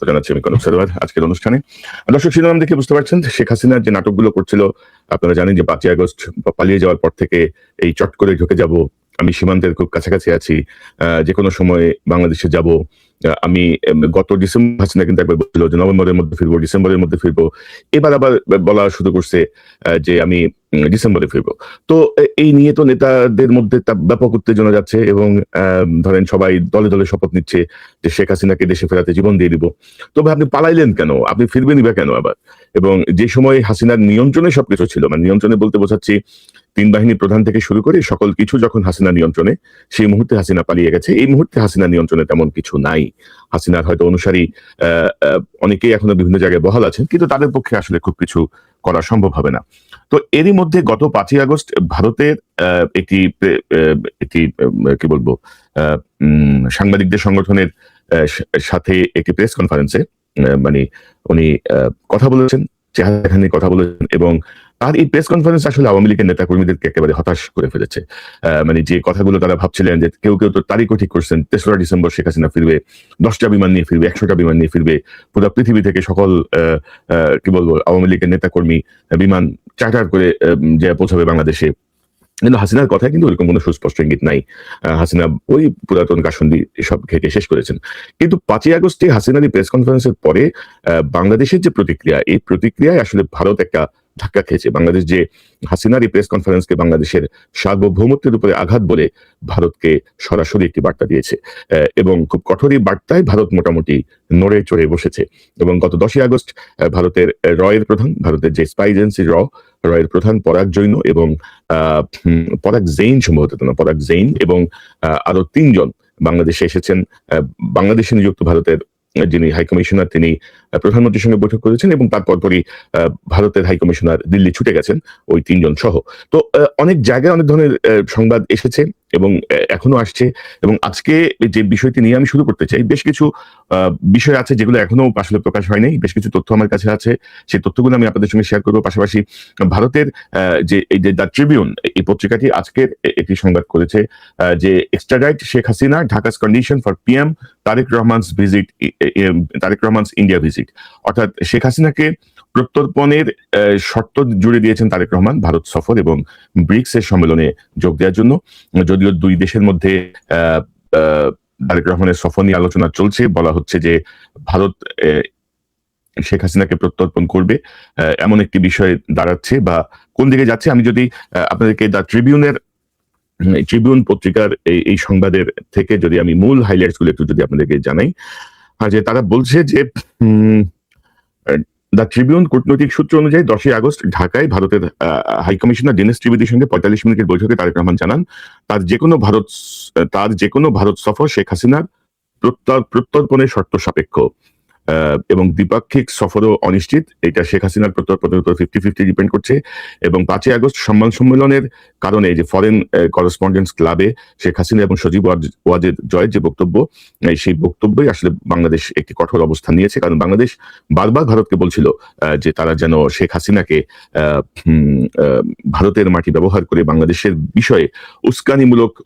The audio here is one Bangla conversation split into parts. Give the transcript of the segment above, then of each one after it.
জানাচ্ছি আমি কনক সারোয়ার আজকের অনুষ্ঠানে। দর্শক শিরোনাম দেখে বুঝতে পারছেন শেখ হাসিনা যে নাটকগুলো করছিল, আপনারা জানেন যে 5ই আগস্ট পালিয়ে যাওয়ার পর থেকে এই চট করে ঢুকে যাব, আমি সীমান্তের খুব কাছাকাছি আছি, যে কোনো সময় বাংলাদেশে যাব। আমি গত ডিসেম্বর হাসিনা কিন্তু একবার বলছিল যে নভেম্বরের মধ্যে ফিরবো, ডিসেম্বরের মধ্যে ফিরবো। এবার আবার বলা শুরু করছে যে আমি ডিসেম্বরে ফিরবো। তো এই নিয়ে তো নেতাদের মধ্যে ব্যাপক উত্তেজনা যাচ্ছে এবং ধরেন সবাই দলে দলে শপথ নিচ্ছে যে শেখ হাসিনাকে দেশে ফেরাতে জীবন দিয়ে দিব। তবে আপনি পালাইলেন কেন? আপনি ফিরবেনই বা কেন আবার? এবং যে সময় হাসিনার নিয়ন্ত্রণে সবকিছু ছিল, মানে নিয়ন্ত্রণে বলতে বোঝাচ্ছি ৩ বাহিনী প্রধান থেকে শুরু করে সকল কিছু যখন হাসিনা নিয়ন্ত্রণে, সেই মুহূর্তে হাসিনা পালিয়ে গেছে। এই মুহূর্তে হাসিনা নিয়ন্ত্রণে তেমন কিছু নাই। হাসিনার হয়তো অনুসারী অনেকেই এখনো বিভিন্ন জায়গায় বহাল আছেন, কিন্তু তাদের পক্ষে আসলে খুব কিছু করা সম্ভব হবে না। তো এরই মধ্যে গত 5ই আগস্ট ভারতের একটি একটি কি বলবো সাংবাদিকদের সংগঠনের সাথে একটি প্রেস কনফারেন্সে মানে উনি কথা বলেছেন, চেহারা নিয়ে কথা বলেছেন এবং তার এই প্রেস কনফারেন্স আসলে আওয়ামী লীগের নেতা কর্মীদেরকে একেবারে হতাশ করে ফেলেছে। মানে যে কথাগুলো তারা ভাবছিলেন যে কেউ কেউ তো তারিখও ঠিক করছেন 3রা ডিসেম্বর শেখ হাসিনা ফিরবে, 10টা বিমান নিয়ে ফিরবে, 100টা বিমান নিয়ে ফিরবে, পুরো পৃথিবী থেকে সকল কি বলবো আওয়ামী লীগের নেতা কর্মী বিমান চার্টার করে যে পৌঁছাবে বাংলাদেশে। কিন্তু হাসিনার কথায় কিন্তু ওইরকম কোনো সুস্পষ্ট ইঙ্গিত নাই। হাসিনা ওই পুরাতন কাসুন্দি সব ঘেটে শেষ করেছেন। কিন্তু 5ই আগস্টে হাসিনার প্রেস কনফারেন্সের পরে বাংলাদেশের যে প্রতিক্রিয়া, এই প্রতিক্রিয়ায় আসলে ভারত একটা ধাক্কা খেয়েছে। বাংলাদেশ যে হাসিনার এই প্রেস কনফারেন্সকে বাংলাদেশের সার্বভৌমত্বের উপরে আঘাত বলে ভারতকে সরাসরি একটি বার্তা দিয়েছে এবং খুব কঠোর এই বার্তায় ভারত মোটামুটি নড়ে চড়ে বসেছে। এবং গত 10ই আগস্ট ভারতের রয়ের প্রধান, ভারতের যে স্পাই এজেন্সি রয়ের প্রধান পরাগ জৈন এবং পরাগ জৈন সম্ভবত না পরাগ জৈন এবং আরো 3 জন বাংলাদেশে এসেছেন। বাংলাদেশে নিযুক্ত ভারতের যিনি হাইকমিশনার তিনি প্রধানমন্ত্রীর সঙ্গে বৈঠক করেছেন এবং তারপরই ভারতের হাইকমিশনার দিল্লি ছুটে গেছেন ওই 3 জন সহ। তো অনেক জায়গায় অনেক ধরনের সংবাদ এসেছে এবং এখনো আসছে। এবং আজকে যে বিষয়টি নিয়ে আমি শুরু করতে চাই, বেশ কিছু বিষয় আছে যেগুলো এখনো আসলে প্রকাশ হয়নি, বেশ কিছু তথ্য আমার কাছে আছে, সেই তথ্যগুলো আমি আপনাদের সঙ্গে শেয়ার করবো। পাশাপাশি ভারতের যে এই যে দ্য ট্রিবিউন এই পত্রিকাটি আজকের একটি সংবাদ করেছে যে extradite Sheikh Hasina, Dhaka's condition for PM Tarek Rahman's visit, Tarek Rahman's India visit. অর্থাৎ শেখ হাসিনাকে প্রত্যর্পণের শর্ত জুড়ে দিয়েছেন তারেক রহমান ভারত সফর এবং ব্রিক্সের সম্মেলনে যোগ দেওয়ার জন্য। যদিও দুই দেশের মধ্যে তারেক রহমানের সফর নিয়ে আলোচনা চলছে, বলা হচ্ছে যে ভারত শেখ হাসিনাকে প্রত্যর্পণ করবে এমন একটি বিষয় দাঁড়াচ্ছে বা কোন দিকে যাচ্ছে। আমি যদি আপনাদেরকে দ্য ট্রিবিউন পত্রিকার এই সংবাদের থেকে যদি আমি মূল হাইলাইটস গুলো একটু যদি আপনাদেরকে জানাই, যে তারা বলছে যে দ্য ট্রিবিউন কূটনৈতিক সূত্র অনুযায়ী 10ই আগস্ট ঢাকায় ভারতের হাইকমিশনার দীনেশ ত্রিবেদীর সঙ্গে 45 মিনিটের বৈঠকে তারেক রহমান জানান তার যে কোনো ভারত সফর শেখ হাসিনার প্রত্যর্পণের শর্ত সাপেক্ষ এবং দ্বিপাক্ষিক সফরও অনিশ্চিত। এটা শেখ হাসিনার প্রত্যর্পণের উপর 50-50 ডিপেন্ড করছে। এবং 5ই আগস্ট সম্মান সম্মেলনের কারণে যে ফরেন করেসপন্ডেন্স ক্লাবে শেখ হাসিনা এবং সজীব ওয়াজেদ জয়ের যে বক্তব্য, সেই বক্তব্যই আসলে বাংলাদেশ একটি কঠোর অবস্থান নিয়েছে। কারণ বাংলাদেশ বারবার ভারতকে বলছিল যে তারা যেন শেখ হাসিনাকে ভারতের মাটি ব্যবহার করে বাংলাদেশের বিষয়ে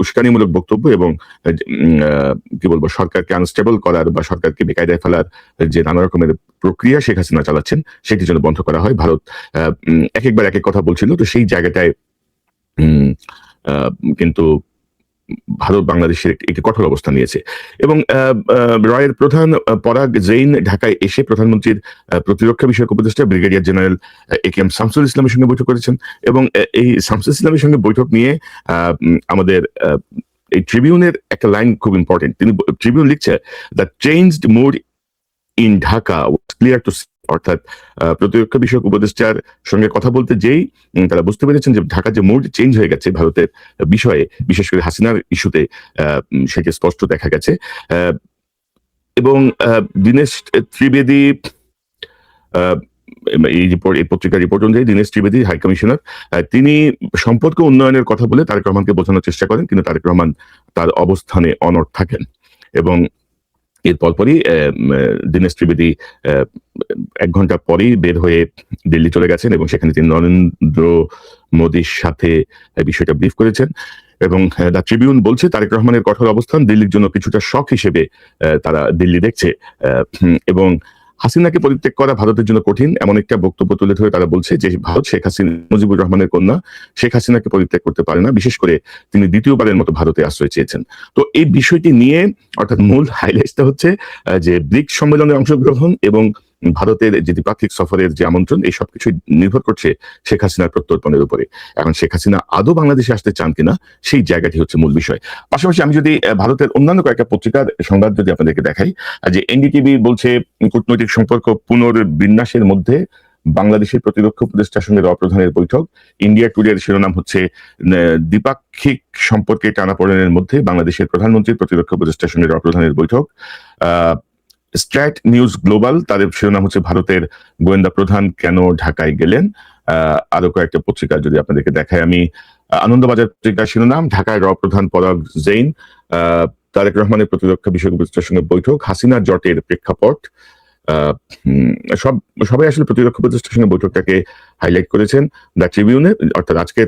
উস্কানিমূলক বক্তব্য এবং কি বলবো সরকারকে আনস্টেবল করার বা সরকারকে বেকায়দায় ফেলার যে নানা রকমের প্রক্রিয়া শেখ হাসিনা চালাচ্ছেন সেটি যেন বন্ধ করা হয়। ভারত এক একবার এক এক কথা বলছিল। তো সেই জায়গাটায় কিন্তু ভারত বাংলাদেশের একটি কঠোর অবস্থান নিয়েছে। এবং রয়ের প্রধান পরাগ জৈন ঢাকায় এসে প্রধানমন্ত্রীর প্রতিরক্ষা বিষয়ক উপদেষ্টা ব্রিগেডিয়ার জেনারেল AKM শামসুল ইসলামের সঙ্গে বৈঠক করেছেন। এবং এই শামসুল ইসলামের সঙ্গে বৈঠক নিয়ে আমাদের এই ট্রিবিউনের একটা লাইন খুব ইম্পর্টেন্ট। তিনি ট্রিবিউন লিখছে, the changed mood in Dhaka was clear to see. অর্থাৎ প্রতিরক্ষা বিষয়ক উপদেষ্টার সঙ্গে কথা বলতে যেই তারা বুঝতে পেরেছেন যে ঢাকার যে মুড চেঞ্জ হয়ে গেছে ভারতের বিষয়ে, বিশেষ করে হাসিনার ইস্যুতে সেটি স্পষ্ট দেখা গেছে। এবং দীনেশ ত্রিবেদী এই পত্রিকার রিপোর্ট অনুযায়ী দীনেশ ত্রিবেদী হাই কমিশনার তিনি সম্পর্ক উন্নয়নের কথা বলে তারেক রহমানকে বোঝানোর চেষ্টা করেন, কিন্তু তারেক রহমান তার অবস্থানে অনড় থাকেন। এবং এর পরপরই দীনেশ ত্রিবেদী 1 ঘন্টা পরেই বের হয়ে দিল্লি চলে গেছেন এবং সেখানে তিনি নরেন্দ্র মোদীর সাথে বিষয়টা ব্রিফ করেছেন। এবং দ্য ট্রিবিউন বলছে তারেক রহমানের কঠোর অবস্থান দিল্লির জন্য কিছুটা শখ হিসেবে তারা দিল্লি দেখছে, এবং হাসিনাকে পরিত্যাগ করা ভারতের জন্য কঠিন এমন একটা বক্তব্য তুলে ধরে তারা বলছে যে ভারত শেখ হাসিনা মুজিবুর রহমানের কন্যা শেখ হাসিনাকে পরিত্যাগ করতে পারে না, বিশেষ করে তিনি দ্বিতীয়বারের মতো ভারতে আশ্রয় চেয়েছেন। তো এই বিষয়টি নিয়ে অর্থাৎ মূল হাইলাইটসটা হচ্ছে যে ব্রিক্স সম্মেলনে অংশগ্রহণ এবং ভারতের যে দ্বিপাক্ষিক সফরের যে আমন্ত্রণ, এই সবকিছুই নির্ভর করছে শেখ হাসিনার প্রত্যর্পণের উপরে। এখন শেখ হাসিনা আদৌ বাংলাদেশে আসতে চান কিনা সেই জায়গাটি হচ্ছে মূল বিষয়। পাশাপাশি আমি যদি ভারতের অন্যান্য কয়েকটা পত্রিকার সংবাদ যদি আপনাদেরকে দেখাই, যে এনডিটিভি বলছে কূটনৈতিক সম্পর্ক পুনর্বিন্যাসের মধ্যে বাংলাদেশের প্রতিরক্ষা উপদেষ্টার সঙ্গে প্রধানের বৈঠক। ইন্ডিয়া টুডের শিরোনাম হচ্ছে দ্বিপাক্ষিক সম্পর্কে টানাপোড়েনের মধ্যে বাংলাদেশের প্রধানমন্ত্রীর প্রতিরক্ষা উপদেষ্টার সঙ্গে প্রধানের বৈঠক। স্ট্র্যাট নিউজ গ্লোবাল তাদের শিরোনাম হচ্ছে ভারতের গোয়েন্দা প্রধান কেন ঢাকায় গেলেন। আরো কয়েকটা পত্রিকা যদি আপনাদেরকে দেখাই আমি, আনন্দবাজার পত্রিকার শিরোনাম ঢাকায় প্রধান পরাগ জৈন তারেক রহমানের প্রতিরক্ষা বিষয়ক উপদেষ্টার সঙ্গে বৈঠক, হাসিনা জটের প্রেক্ষাপট। সবাই আসলে প্রতিরক্ষা উপদেষ্টার সঙ্গে বৈঠকটাকে হাইলাইট করেছেন। দ্য ট্রিবিউনে অর্থাৎ আজকের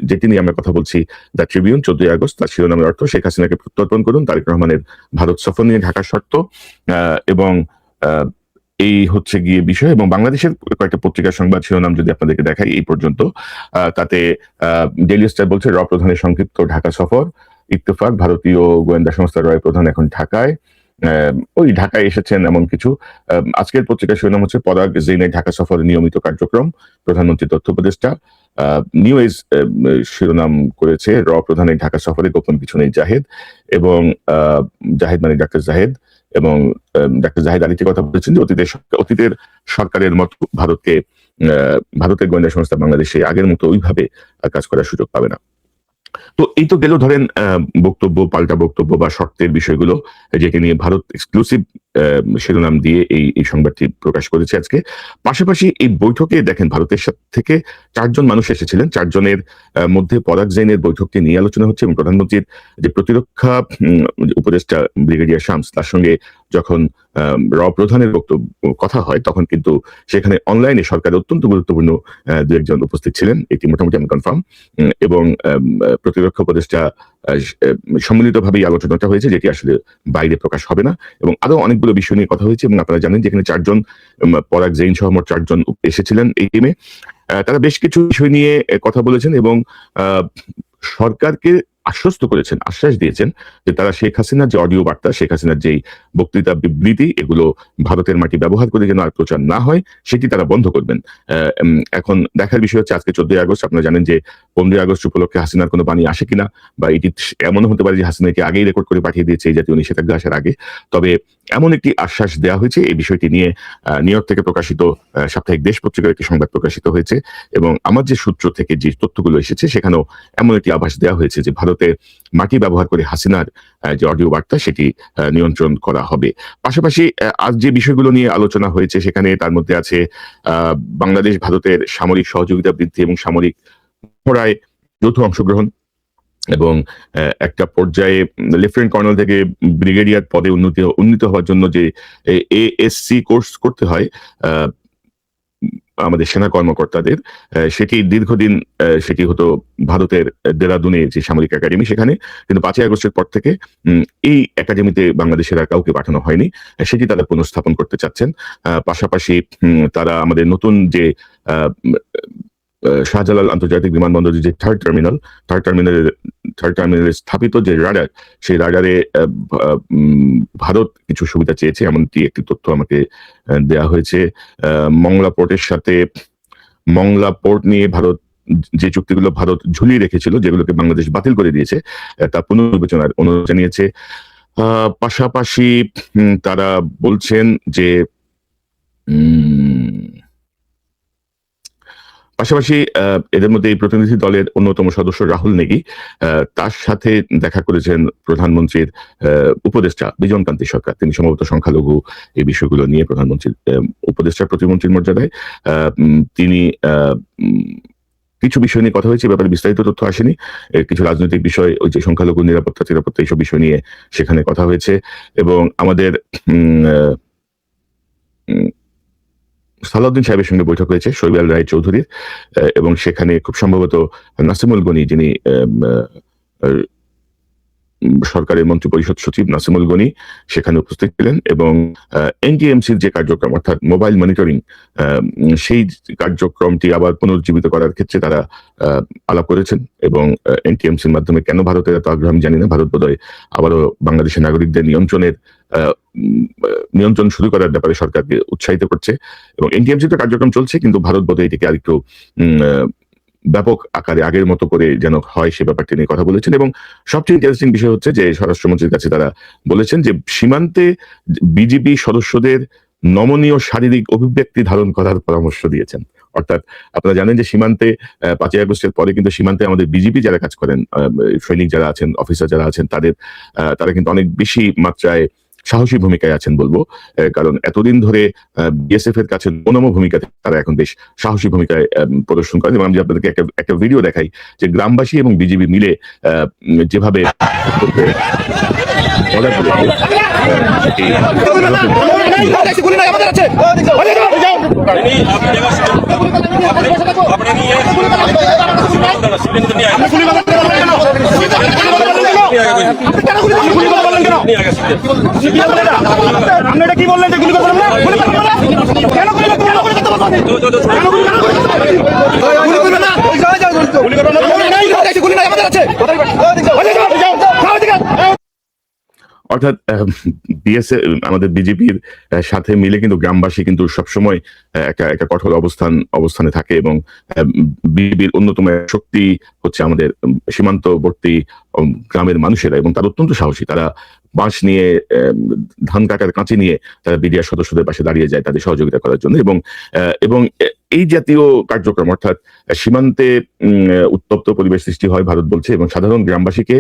যেটি নিয়ে আমরা কথা বলছি, দ্য ট্রিবিউন 14 আগস্ট, তার শিরোনামের অর্থ শেখ হাসিনাকে প্রত্যর্পণ করুন, তারেক রহমানের ভারত সফর নিয়ে ঢাকার শর্ত, এবং এই হচ্ছে গিয়ে বিষয়। এবং বাংলাদেশের কয়েকটা পত্রিকার সংবাদ শিরোনাম যদি আপনাদেরকে দেখাই এই পর্যন্ত, তাতে ডেইলি স্টার বলছে প্রধানের সংক্ষিপ্ত ঢাকা সফর, ইত্তেফাক ভারতীয় গোয়েন্দা সংস্থা প্রধান এখন ঢাকায়, ওই ঢাকায় এসেছেন এমন কিছু। আজকের পত্রিকার শিরোনাম হচ্ছে পরাগ জৈনের ঢাকা সফর নিয়মিত কার্যক্রম, প্রধানমন্ত্রী তথ্য উপদেষ্টা। নিউ এজ শিরোনাম করেছে প্রধানের ঢাকা সফরে গোপন কিছু নেই জাহেদ, এবং জাহেদ মানে ডাক্তার জাহেদ, এবং ডাক্তার জাহেদ আলীকে কথা বলেছেন যে অতীতের সরকারের মতো ভারতের গোয়েন্দা সংস্থা বাংলাদেশে আগের মতো ওইভাবে কাজ করার সুযোগ পাবে না। তো এই তো গেল ধরেন বক্তব্য, পাল্টা বক্তব্য বা শর্তের বিষয়গুলো, যেটি নিয়ে ভারত এক্সক্লুসিভ শিরোনাম দিয়ে এই সংবাদটি প্রকাশ করেছে আজকে। পাশাপাশি এই বৈঠকে দেখেন ভারতের থেকে 4 জন মানুষ এসেছিলেন, 4 জনের মধ্যে পরাগ জৈনের বৈঠকটি নিয়ে আলোচনা হচ্ছে, এবং প্রধানমন্ত্রীর যে প্রতিরক্ষা উপদেষ্টা ব্রিগেডিয়ার শামস, তার সঙ্গে যখন প্রধানের বক্তব্য কথা হয় তখন কিন্তু সেখানে অনলাইনে সরকারের অত্যন্ত গুরুত্বপূর্ণ 2 একজন উপস্থিত ছিলেন, এটি মোটামুটি আমি কনফার্ম। এবং প্রতিরক্ষা উপদেষ্টা সম্মিলিতভাবেই আলোচনাটা হয়েছে, যেটি আসলে বাইরে প্রকাশ হবে না, এবং আরো অনেকগুলো বিষয় নিয়ে কথা হয়েছে। এবং আপনারা জানেন যেখানে 4 জন পরাগ জৈন সহ মোট 4 জন এসেছিলেন এই টিমে, তারা বেশ কিছু বিষয় নিয়ে কথা বলেছেন এবং সরকারকে আশ্বস্ত করেছেন, আশ্বাস দিয়েছেন যে তারা শেখ হাসিনার যে অডিও বার্তা, শেখ হাসিনার যেই বক্তৃতা বিবৃতি, এগুলো ভারতের মাটি ব্যবহার করে যেন আর প্রচার না হয় সেটি তারা বন্ধ করবেন। এখন দেখার বিষয় হচ্ছে আজকে 14 আগস্ট, আপনারা জানেন যে 15 আগস্ট উপলক্ষে হাসিনার কোনো বাণী আসে কিনা, বা এটি এমনও হতে পারে যে হাসিনাকে আগেই রেকর্ড করে পাঠিয়ে দিয়েছে এই জাতীয় নিষেধাজ্ঞা আসার আগে। তবে এমন একটি আশ্বাস দেওয়া হয়েছে। এই বিষয়টি নিয়ে নিউ ইয়র্ক থেকে প্রকাশিত সাপ্তাহিক দেশ পত্রিকার একটি সংবাদ প্রকাশিত হয়েছে, এবং আমার যে সূত্র থেকে যে তথ্যগুলো এসেছে সেখানেও এমন একটি আভাস দেওয়া হয়েছে যে ভারতে মাটি ব্যবহার করে হাসিনার যে অডিও বার্তা সেটি নিয়ন্ত্রণ করা হবে। পাশাপাশি আজ যে বিষয়গুলো নিয়ে আলোচনা হয়েছে সেখানে তার মধ্যে আছে বাংলাদেশ ভারতের সামরিক সহযোগিতা বৃদ্ধি এবং সামরিক মহড়ায় যৌথ অংশগ্রহণ, এবং একটা পর্যায়ে লেফটেন্যান্ট কর্নেল থেকে ব্রিগেডিয়ার পদে উন্নীত হওয়ার জন্য যে এএসসি কোর্স করতে হয় আমাদের সেনা কর্মকর্তাদের, সেটি দীর্ঘদিন সেটি হতো ভারতের দেরাদুনে যে সামরিক একাডেমি, সেখানে কিন্তু 5 আগস্টের পর থেকে এই একাডেমিতে বাংলাদেশের আর কাউকে পাঠানো হয়নি, সেটি তারা পুনঃস্থাপন করতে চাচ্ছেন। পাশাপাশি তারা আমাদের নতুন যে শাহজালাল আন্তর্জাতিক বিমানবন্দরের যে থার্ড টার্মিনালে স্থাপিত যে রাডার, সেই রাডারে ভারত কিছু সুবিধা চেয়েছে, এমনটি একটি তথ্য আমাকে দেয়া হয়েছে। মংলা পোর্ট নিয়ে ভারত যে চুক্তিগুলো ভারত ঝুলিয়ে রেখেছিল, যেগুলোকে বাংলাদেশ বাতিল করে দিয়েছে, তা পুনর্বিবেচনার অনুরোধ জানিয়েছে। পাশাপাশি তারা বলছেন যে পাশাপাশি এদের মধ্যে এই প্রতিনিধি দলের অন্যতম সদস্য রাহুল নেগি, তার সাথে দেখা করেছেন প্রধানমন্ত্রীর উপদেষ্টা বিজনকান্তি সরকার, তিনি সম্ভবত সংখ্যালঘু এই বিষয়গুলো নিয়ে প্রধানমন্ত্রীর উপদেষ্টা প্রতিমন্ত্রীর মর্যাদায়, তিনি কিছু বিষয় নিয়ে কথা হয়েছে, ব্যাপারে বিস্তারিত তথ্য আসেনি। কিছু রাজনৈতিক বিষয়, ওই যে সংখ্যালঘু নিরাপত্তা এইসব বিষয় নিয়ে সেখানে কথা হয়েছে। এবং আমাদের সালাউদ্দিন সাহেবের সঙ্গে বৈঠক হয়েছে শৈবাল রায় চৌধুরীর, এবং সেখানে খুব সম্ভবত নাসিমুল গনি, যিনি সরকারের মন্ত্রিপরিষদ সচিব নাসিমুল গনি সেখানে উপস্থিত ছিলেন এবং এনটিএমসির যে কার্যক্রম অর্থাৎ মোবাইল মনিটরিং সেই কার্যক্রমটি আবার পুনরুজ্জীবিত করার ক্ষেত্রে তারা আলাপ করেছেন এবং এনটিএমসির মাধ্যমে কেন ভারতের এত আগ্রহ আমি জানি না, ভারত বোধহয় আবারও বাংলাদেশের নাগরিকদের নিয়ন্ত্রণ শুরু করার ব্যাপারে সরকারকে উৎসাহিত করছে এবং এনটিএমসি তো কার্যক্রম চলছে, কিন্তু ভারত বোধহয় এটিকে আরেকটু ব্যাপক আকারে আগের মতো করে যেন হয় সে ব্যাপারটি নিয়ে কথা বলেছেন। এবং সবচেয়ে ইন্টারেস্টিং বিষয় হচ্ছে যে স্বরাষ্ট্রমন্ত্রীর কাছে তারা বলেছেন যে সীমান্তে বিজিবি সদস্যদের নমনীয় শারীরিক অভিব্যক্তি ধারণ করার পরামর্শ দিয়েছেন। অর্থাৎ আপনারা জানেন যে সীমান্তে 5ই আগস্টের পরে কিন্তু সীমান্তে আমাদের বিজিবি যারা কাজ করেন, সৈনিক যারা আছেন, অফিসার যারা আছেন, তারা কিন্তু অনেক বেশি মাত্রায় সাহসী ভূমিকায় আছেন বলবো, কারণ এতদিন ধরে বিএসএফ এর কাছে অনম ভূমিকা তারা এখন বেশ সাহসী ভূমিকায় প্রদর্শন করেন। এবং আমি আপনাদেরকে একটা ভিডিও দেখাই যে গ্রামবাসী এবং বিজিবি মিলে যেভাবে কি বললেন যে গুলি করবেন না? কেন অর্থাৎ বিএসএফ আমাদের বিজেপির সাথে মিলে কিন্তু গ্রামবাসী কিন্তু সবসময় একটা কঠোর অবস্থানে থাকে এবং বিজেপির অন্যতম শক্তি হচ্ছে আমাদের সীমান্তবর্তী গ্রামের মানুষেরা, এবং তারা অত্যন্ত সাহসী। তারা বাঁশ নিয়ে, ধান কাটার কাঁচি নিয়ে তারা বিডিআর সদস্যদের পাশে দাঁড়িয়ে যায় তাদের সহযোগিতা করার জন্য। এবং এই জাতীয় কার্যক্রম অর্থাৎ সীমান্তে উত্তপ্ত পরিবেশ সৃষ্টি হয় ভারত বলছে, এবং সাধারণ গ্রামবাসীকে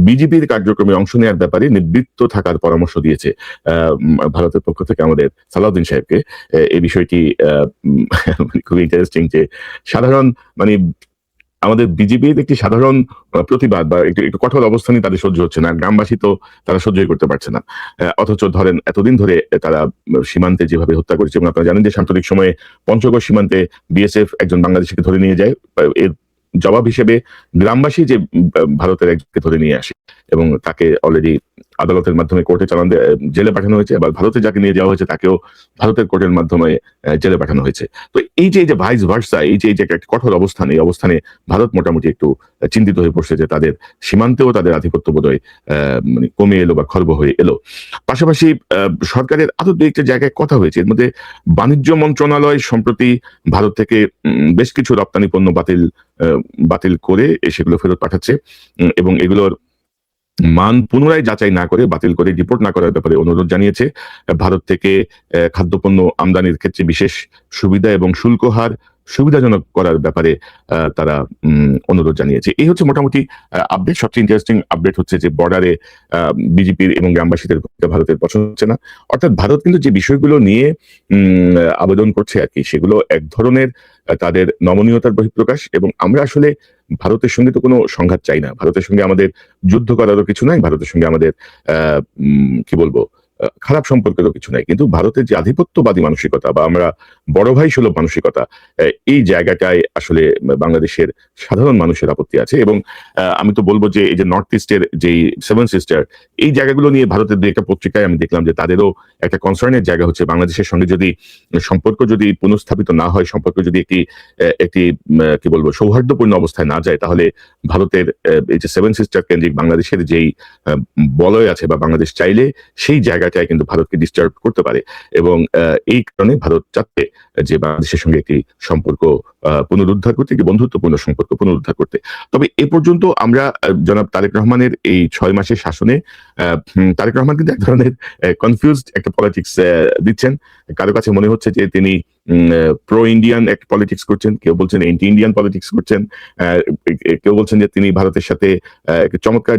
বিজেপির কার্যক্রমে অংশ নেওয়ার ব্যাপারে নিবৃত্ত থাকার পরামর্শ দিয়েছে ভারতের পক্ষ থেকে আমাদের সালাউদ্দিন সাহেবকে। এই বিষয়টি খুবই ইন্টারেস্টিং যে সাধারণ আমাদের বিজেপির একটি সাধারণ প্রতিবাদ বা একটু কঠোর অবস্থানই তাদের সহ্য হচ্ছে না, গ্রামবাসী তো তারা সহ্যই করতে পারছে না। অথচ ধরেন এতদিন ধরে তারা সীমান্তে যেভাবে হত্যা করেছে, এবং আপনারা জানেন যে সাম্প্রতিক সময়ে পঞ্চগড় সীমান্তে বিএসএফ একজন বাংলাদেশিকে ধরে নিয়ে যায়, এর জবাব হিসেবে গ্রামবাসী যে ভারতের একজনকে ধরে নিয়ে আসে এবং তাকে অলরেডি আদালতের মাধ্যমে কোর্টে জেলে পাঠানো হয়েছে, আবার ভারতে যাকে নিয়ে যাওয়া হয়েছে তাকেও ভারতের কোর্টের মাধ্যমে জেলে পাঠানো হয়েছে। তো এই যে ভাইস ভার্সা, এই যে একটা কঠোর অবস্থান, এই অবস্থানে ভারত মোটামুটি একটু চিন্তিত হয়ে পড়ছে যে তাদের সীমান্তেও তাদের আধিপত্য বোধহয় কমে এলো বা খর্ব হয়ে এলো। পাশাপাশি সরকারের আরো দু একটা জায়গায় কথা হয়েছে। এর মধ্যে বাণিজ্য মন্ত্রণালয় সম্প্রতি ভারত থেকে বেশ কিছু রপ্তানি পণ্য বাতিল করে সেগুলো ফেরত পাঠাচ্ছে এবং এগুলোর মান পুনরায় যাচাই না করে, বাতিল করে রিপোর্ট না করার ব্যাপারে অনুরোধ জানিয়েছে। ভারত থেকে খাদ্যপণ্য আমদানির ক্ষেত্রে বিশেষ সুবিধা এবং শুল্ক হার সুবিধাজনক করার ব্যাপারে তারা অনুরোধ জানিয়েছে। এই হচ্ছে মোটামুটি আপডেট। সবচেয়ে ইন্টারেস্টিং আপডেট হচ্ছে যে বর্ডারে বিজেপির এবং গ্রামবাসীদের ভূমিকা ভারতের পছন্দ হচ্ছে না। অর্থাৎ ভারত কিন্তু যে বিষয়গুলো নিয়ে আবেদন করছে আর কি, সেগুলো এক ধরনের তাদের নমনীয়তার বহিঃপ্রকাশ। এবং আমরা আসলে ভারতের সঙ্গে তো কোনো সংঘাত চাই না, ভারতের সঙ্গে আমাদের যুদ্ধ করারও কিছু নাই, ভারতের সঙ্গে আমাদের কি বলবো খারাপ সম্পর্কেরও কিছু নাই, কিন্তু ভারতের যে আধিপত্যবাদী মানসিকতা বা আমরা বড় ভাই সুলভ মানসিকতা, এই জায়গাটায় আসলে বাংলাদেশের সাধারণ মানুষের আপত্তি আছে। এবং আমি তো বলবো যে এই যে নর্থ ইস্টের যেই 7 সিস্টার, এই জায়গাগুলো নিয়ে ভারতের দু একটা পত্রিকায় আমি দেখলাম যে তাদেরও একটা কনসার্নের জায়গা হচ্ছে, বাংলাদেশের সঙ্গে যদি সম্পর্ক যদি পুনঃস্থাপিত না হয়, সম্পর্ক যদি একটি কি বলবো সৌহার্দ্যপূর্ণ অবস্থায় না যায়, তাহলে ভারতের এই যে 7 সিস্টার কেন্দ্রিক বাংলাদেশের যেই বলয় আছে বা বাংলাদেশ চাইলে সেই জায়গাটায় কিন্তু ভারতকে ডিস্টার্ব করতে পারে। এবং এই কারণে ভারত চাচ্ছে যে বাংলাদেশের সঙ্গে একটি সম্পর্ক পুনরুদ্ধার করতে, একটি বন্ধুত্বপূর্ণ সম্পর্ক পুনরুদ্ধার করতে। তবে এ পর্যন্ত আমরা জনাব তারেক রহমানের এই 6 মাসের শাসনে তারেক রহমান কিন্তু এক ধরনের কনফিউজড একটা পলিটিক্স দিচ্ছেন। কারো কাছে মনে হচ্ছে যে তিনি প্রো ইন্ডিয়ান একটা পলিটিক্স করছেন, কেউ বলছেন এন্টি ইন্ডিয়ান পলিটিক্স করছেন, কেউ বলছেন যে তিনি ভারতের সাথে চমৎকার